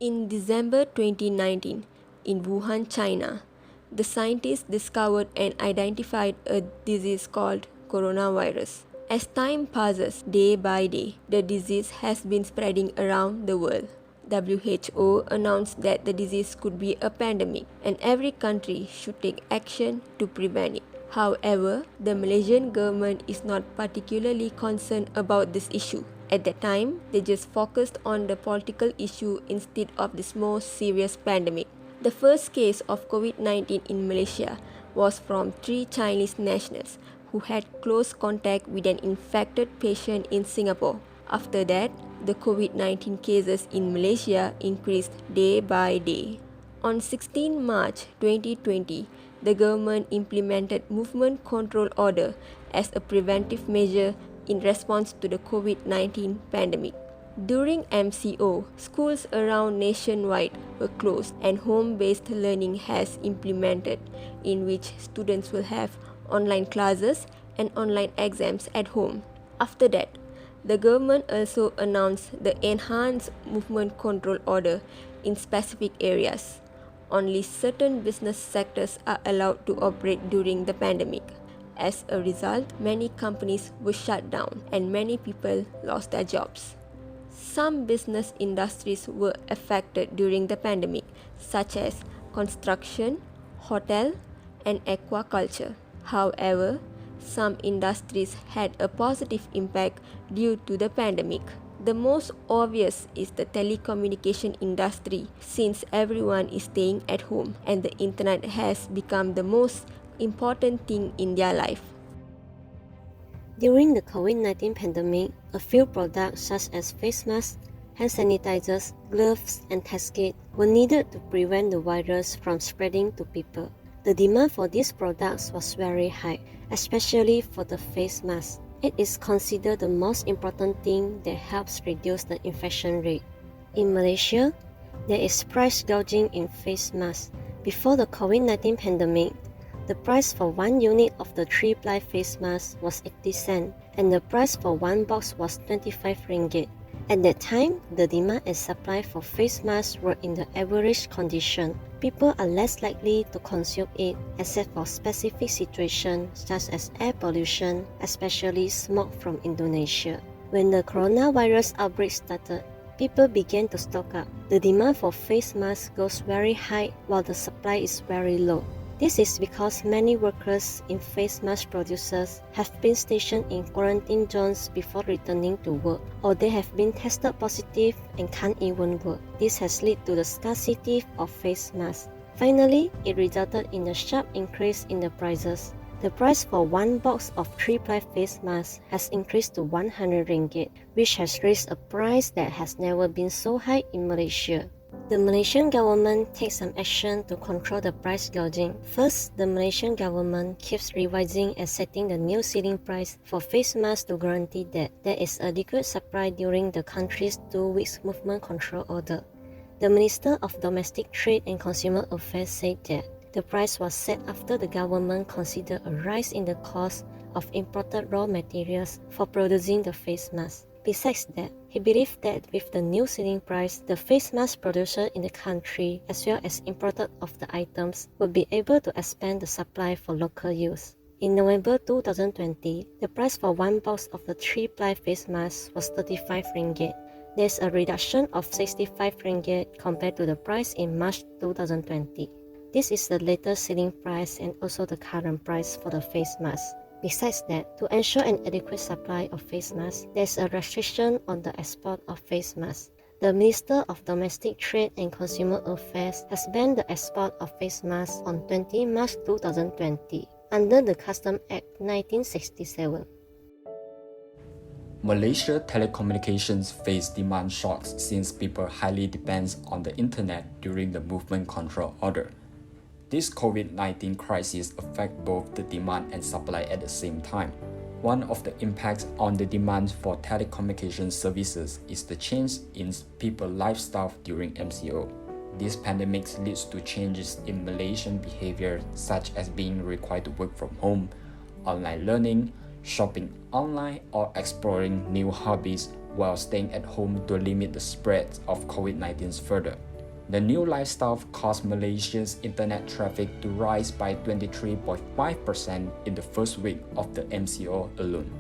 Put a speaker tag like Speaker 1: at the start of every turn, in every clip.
Speaker 1: In December 2019, in Wuhan, China, the scientists discovered and identified a disease called coronavirus. As time passes day by day, the disease has been spreading around the world. WHO announced that the disease could be a pandemic and every country should take action to prevent it. However, the Malaysian government is not particularly concerned about this issue. At that time, they just focused on the political issue instead of this more serious pandemic. The first case of COVID-19 in Malaysia was from 3 Chinese nationals who had close contact with an infected patient in Singapore. After that, the COVID-19 cases in Malaysia increased day by day. On 16 March 2020, the government implemented Movement Control Order as a preventive measure in response to the COVID-19 pandemic. During MCO, schools around nationwide were closed and home-based learning has implemented, in which students will have online classes and online exams at home. After that, the government also announced the enhanced movement control order in specific areas. Only certain business sectors are allowed to operate during the pandemic. As a result, many companies were shut down and many people lost their jobs. Some business industries were affected during the pandemic, such as construction, hotel, and aquaculture. However, some industries had a positive impact due to the pandemic. The most obvious is the telecommunication industry, since everyone is staying at home and the internet has become the most important thing in their life.
Speaker 2: During the COVID-19 pandemic, a few products such as face masks, hand sanitizers, gloves, and test kits were needed to prevent the virus from spreading to people. The demand for these products was very high, especially for the face mask. It is considered the most important thing that helps reduce the infection rate. In Malaysia, there is price gouging in face masks. Before the COVID-19 pandemic, the price for 1 unit of the 3-ply face mask was 80 cents, and the price for 1 box was 25 ringgit. At that time, the demand and supply for face masks were in the average condition. People are less likely to consume it except for specific situations such as air pollution, especially smoke from Indonesia. When the coronavirus outbreak started, people began to stock up. The demand for face masks goes very high while the supply is very low. This is because many workers in face mask producers have been stationed in quarantine zones before returning to work, or they have been tested positive and can't even work. This has led to the scarcity of face masks. Finally, it resulted in a sharp increase in the prices. The price for 1 box of 3-ply face masks has increased to 100 ringgit, which has raised a price that has never been so high in Malaysia. The Malaysian government takes some action to control the price gouging. First, the Malaysian government keeps revising and setting the new ceiling price for face masks to guarantee that there is adequate supply during the country's 2 weeks movement control order. The Minister of Domestic Trade and Consumer Affairs said that the price was set after the government considered a rise in the cost of imported raw materials for producing the face mask. Besides that, he believed that with the new ceiling price, the face mask producer in the country as well as imported of the items would be able to expand the supply for local use. In November 2020, the price for 1 box of the 3-ply face mask was 35 ringgit. There's a reduction of 65 ringgit compared to the price in March 2020. This is the latest ceiling price and also the current price for the face mask. Besides that, to ensure an adequate supply of face masks, there's a restriction on the export of face masks. The Minister of Domestic Trade and Consumer Affairs has banned the export of face masks on 20 March 2020 under the Custom Act 1967.
Speaker 3: Malaysia telecommunications face demand shocks since people highly depend on the internet during the movement control order. This COVID-19 crisis affects both the demand and supply at the same time. One of the impacts on the demand for telecommunication services is the change in people's lifestyle during MCO. This pandemic leads to changes in Malaysian behavior such as being required to work from home, online learning, shopping online, or exploring new hobbies while staying at home to limit the spread of COVID-19 further. The new lifestyle caused Malaysia's internet traffic to rise by 23.5% in the first week of the MCO alone.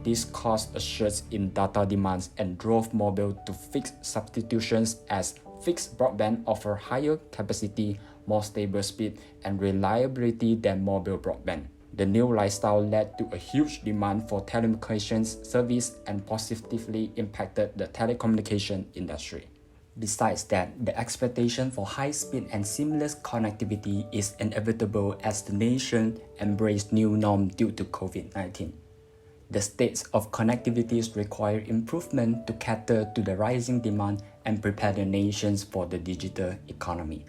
Speaker 3: This caused a surge in data demands and drove mobile to fixed substitutions as fixed broadband offer higher capacity, more stable speed, and reliability than mobile broadband. The new lifestyle led to a huge demand for telecommunications service and positively impacted the telecommunication industry. Besides that, the expectation for high speed and seamless connectivity is inevitable as the nation embraced new norm due to COVID-19. The states of connectivity require improvement to cater to the rising demand and prepare the nations for the digital economy.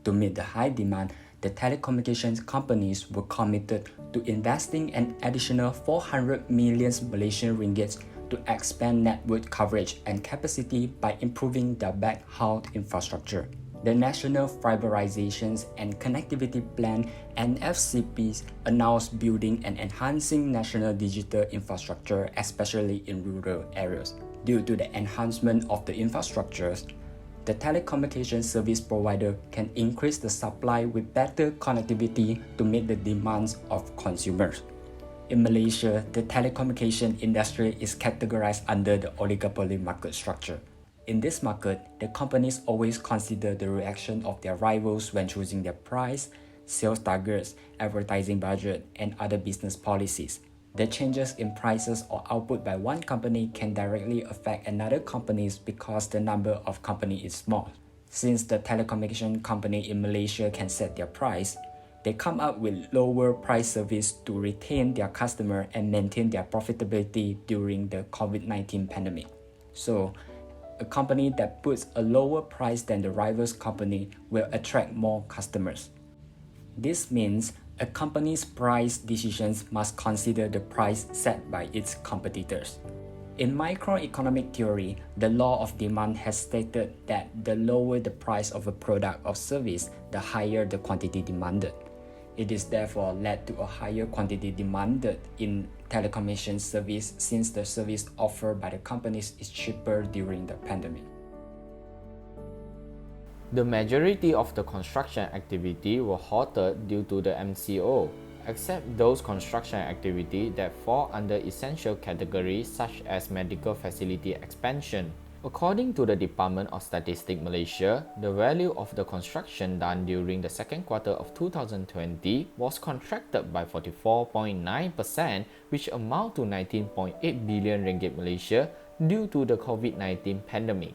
Speaker 3: To meet the high demand, the telecommunications companies were committed to investing an additional 400 million Malaysian ringgit to expand network coverage and capacity by improving their backhaul infrastructure. The National Fiberization and Connectivity Plan (NFCP) announced building and enhancing national digital infrastructure, especially in rural areas. Due to the enhancement of the infrastructures, the telecommunication service provider can increase the supply with better connectivity to meet the demands of consumers. In Malaysia, the telecommunication industry is categorized under the oligopoly market structure. In this market, the companies always consider the reaction of their rivals when choosing their price, sales targets, advertising budget, and other business policies. The changes in prices or output by one company can directly affect another company because the number of companies is small. Since the telecommunication company in Malaysia can set their price, they come up with lower price service to retain their customer and maintain their profitability during the COVID-19 pandemic. So, a company that puts a lower price than the rival's company will attract more customers. This means a company's price decisions must consider the price set by its competitors. In microeconomic theory, the law of demand has stated that the lower the price of a product or service, the higher the quantity demanded. It is therefore led to a higher quantity demanded in telecommunication service since the service offered by the companies is cheaper during the pandemic.
Speaker 4: The majority of the construction activity were halted due to the MCO, except those construction activities that fall under essential categories such as medical facility expansion. According to the Department of Statistics Malaysia, the value of the construction done during the second quarter of 2020 was contracted by 44.9%, which amount to 19.8 billion ringgit Malaysia due to the COVID-19 pandemic.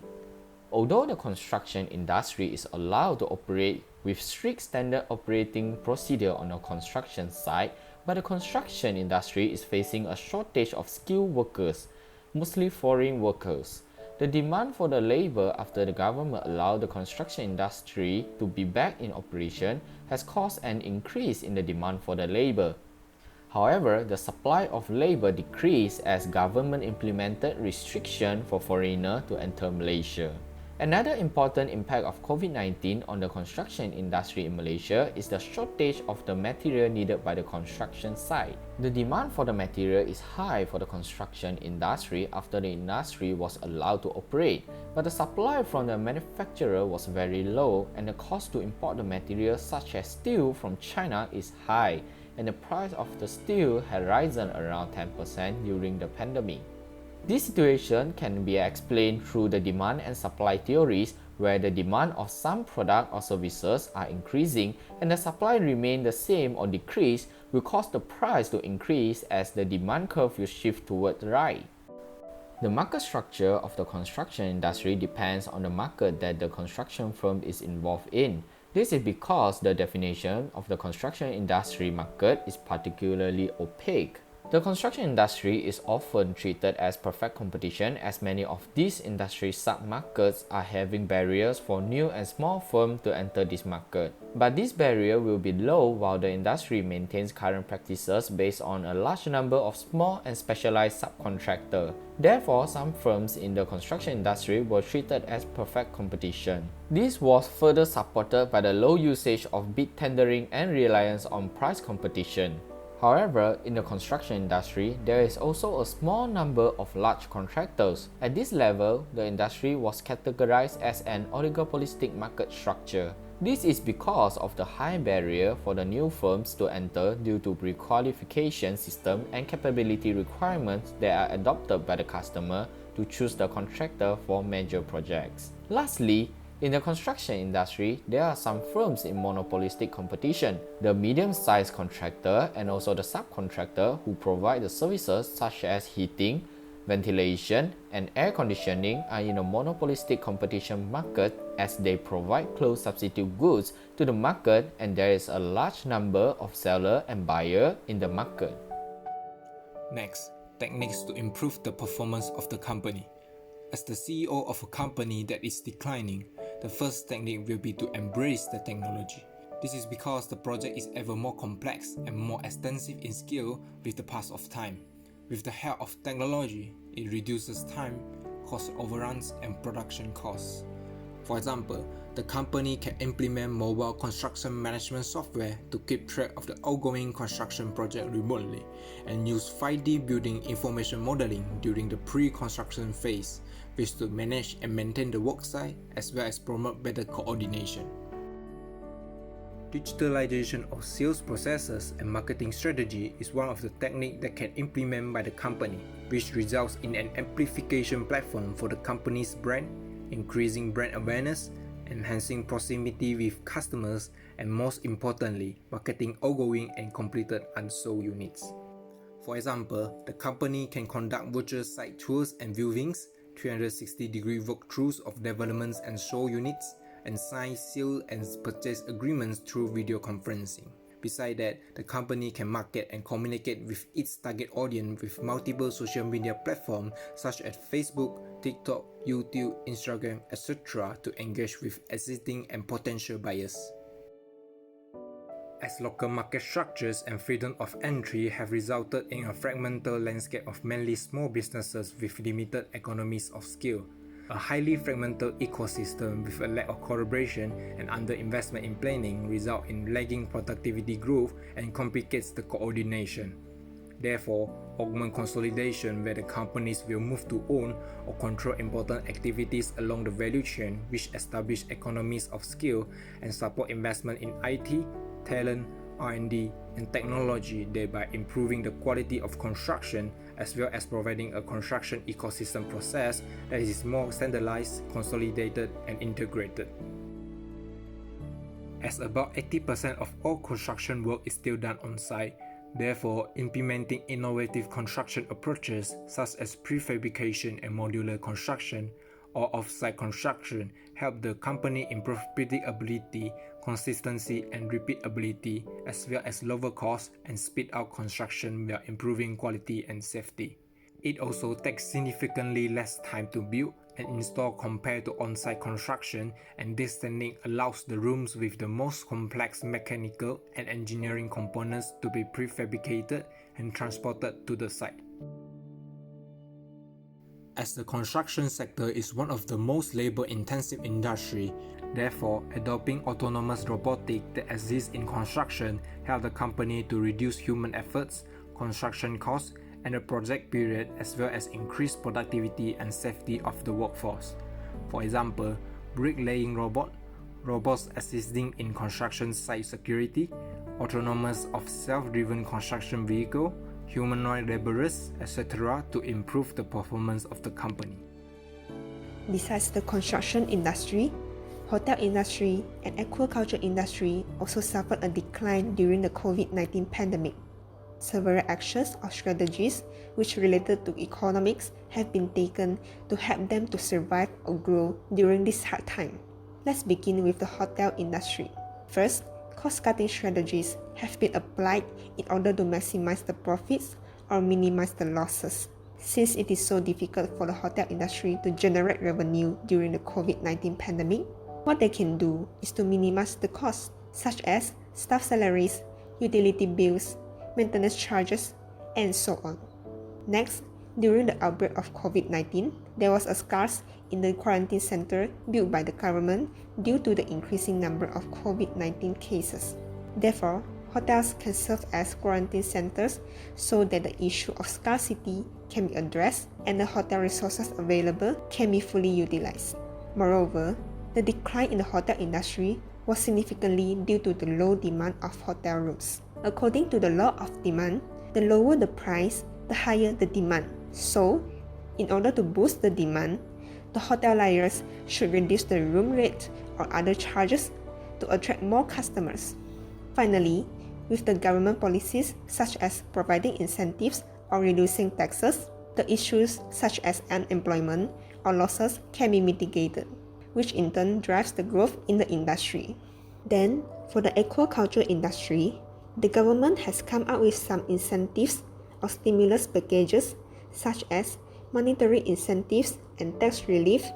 Speaker 4: Although the construction industry is allowed to operate with strict standard operating procedure on a construction site, but the construction industry is facing a shortage of skilled workers, mostly foreign workers. The demand for the labor after the government allowed the construction industry to be back in operation has caused an increase in the demand for the labor. However, the supply of labor decreased as government implemented restrictions for foreigners to enter Malaysia. Another important impact of COVID-19 on the construction industry in Malaysia is the shortage of the material needed by the construction site. The demand for the material is high for the construction industry after the industry was allowed to operate, but the supply from the manufacturer was very low and the cost to import the material such as steel from China is high, and the price of the steel had risen around 10% during the pandemic. This situation can be explained through the demand and supply theories, where the demand of some products or services are increasing and the supply remain the same or decrease will cause the price to increase as the demand curve will shift toward the right. The market structure of the construction industry depends on the market that the construction firm is involved in. This is because the definition of the construction industry market is particularly opaque. The construction industry is often treated as perfect competition as many of these industry sub-markets are having barriers for new and small firms to enter this market. But this barrier will be low while the industry maintains current practices based on a large number of small and specialized subcontractors. Therefore, some firms in the construction industry were treated as perfect competition. This was further supported by the low usage of bid tendering and reliance on price competition. However, in the construction industry, there is also a small number of large contractors. At this level, the industry was categorized as an oligopolistic market structure. This is because of the high barrier for the new firms to enter due to pre-qualification system and capability requirements that are adopted by the customer to choose the contractor for major projects. Lastly, in the construction industry, there are some firms in monopolistic competition. The medium-sized contractor and also the subcontractor who provide the services such as heating, ventilation, and air conditioning are in a monopolistic competition market as they provide closed substitute goods to the market and there is a large number of seller and buyer in the market.
Speaker 5: Next, techniques to improve the performance of the company. As the CEO of a company that is declining, the first technique will be to embrace the technology. This is because the project is ever more complex and more extensive in scale with the pass of time. With the help of technology, it reduces time, cost overruns, and production costs. For example, the company can implement mobile construction management software to keep track of the ongoing construction project remotely and use 5D building information modeling during the pre-construction phase, which to manage and maintain the worksite as well as promote better coordination. Digitalization of sales processes and marketing strategy is one of the techniques that can implement by the company, which results in an amplification platform for the company's brand, increasing brand awareness, enhancing proximity with customers, and most importantly, marketing ongoing and completed unsold units. For example, the company can conduct virtual site tours and viewings, 360-degree walkthroughs of developments and show units, and sign sale and purchase agreements through video conferencing. Besides that, the company can market and communicate with its target audience with multiple social media platforms such as Facebook, TikTok, YouTube, Instagram, etc. to engage with existing and potential buyers. As local market structures and freedom of entry have resulted in a fragmented landscape of mainly small businesses with limited economies of scale, a highly fragmented ecosystem with a lack of collaboration and underinvestment in planning result in lagging productivity growth and complicates the coordination. Therefore, augment consolidation where the companies will move to own or control important activities along the value chain which establish economies of scale and support investment in IT, talent, R&D, and technology, thereby improving the quality of construction as well as providing a construction ecosystem process that is more standardized, consolidated, and integrated. As about 80% of all construction work is still done on site, therefore, implementing innovative construction approaches such as prefabrication and modular construction or off-site construction help the company improve predictability, consistency, and repeatability, as well as lower costs and speed out construction while improving quality and safety. It also takes significantly less time to build and install compared to on-site construction, and this technique allows the rooms with the most complex mechanical and engineering components to be prefabricated and transported to the site. As the construction sector is one of the most labor-intensive industry, therefore, adopting autonomous robotics that exist in construction help the company to reduce human efforts, construction costs, and the project period as well as increase productivity and safety of the workforce. For example, bricklaying robots assisting in construction site security, autonomous of self-driven construction vehicle, humanoid laborers, etc. to improve the performance of the company.
Speaker 6: Besides the construction industry, hotel industry and aquaculture industry also suffered a decline during the COVID-19 pandemic. Several actions or strategies which related to economics have been taken to help them to survive or grow during this hard time. Let's begin with the hotel industry. First, cost-cutting strategies have been applied in order to maximize the profits or minimize the losses. Since it is so difficult for the hotel industry to generate revenue during the COVID-19 pandemic, what they can do is to minimize the costs, such as staff salaries, utility bills, maintenance charges, and so on. Next, during the outbreak of COVID-19, there was a scarce in the quarantine center built by the government due to the increasing number of COVID-19 cases. Therefore, hotels can serve as quarantine centers so that the issue of scarcity can be addressed and the hotel resources available can be fully utilized. Moreover, the decline in the hotel industry was significantly due to the low demand of hotel rooms. According to the law of demand, the lower the price, the higher the demand. So, in order to boost the demand, the hoteliers should reduce the room rate or other charges to attract more customers. Finally, with the government policies such as providing incentives or reducing taxes, the issues such as unemployment or losses can be mitigated, which in turn drives the growth in the industry. Then, for the aquaculture industry, the government has come up with some incentives or stimulus packages such as monetary incentives and tax relief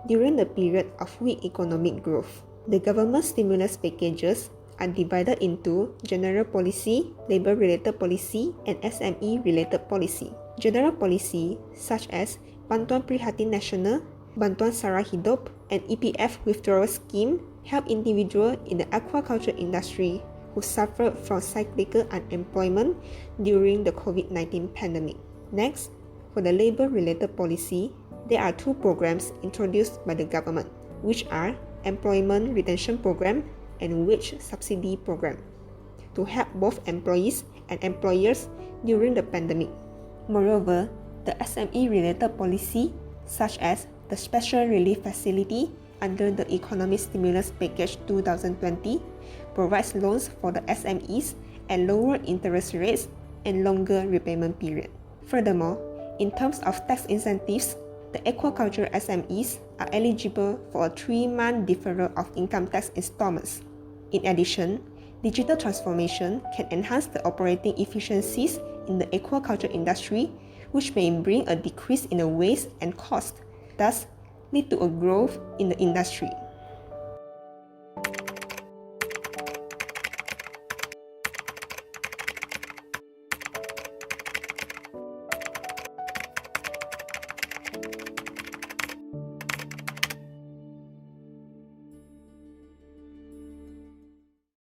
Speaker 6: during the period of weak economic growth. The government stimulus packages are divided into general policy, labor-related policy, and SME-related policy. General policy such as Bantuan Prihatin Nasional, Bantuan Sara Hidup, and EPF withdrawal scheme help individuals in the aquaculture industry who suffered from cyclical unemployment during the COVID-19 pandemic. Next, for the labor-related policy, there are two programs introduced by the government, which are Employment Retention Program and Wage Subsidy Program, to help both employees and employers during the pandemic. Moreover, the SME-related policy, such as the Special Relief Facility under the Economic Stimulus Package 2020, provides loans for the SMEs at lower interest rates and longer repayment period. Furthermore, in terms of tax incentives, the aquaculture SMEs are eligible for a 3-month deferral of income tax installments. In addition, digital transformation can enhance the operating efficiencies in the aquaculture industry, which may bring a decrease in the waste and cost, thus lead to a growth in the industry.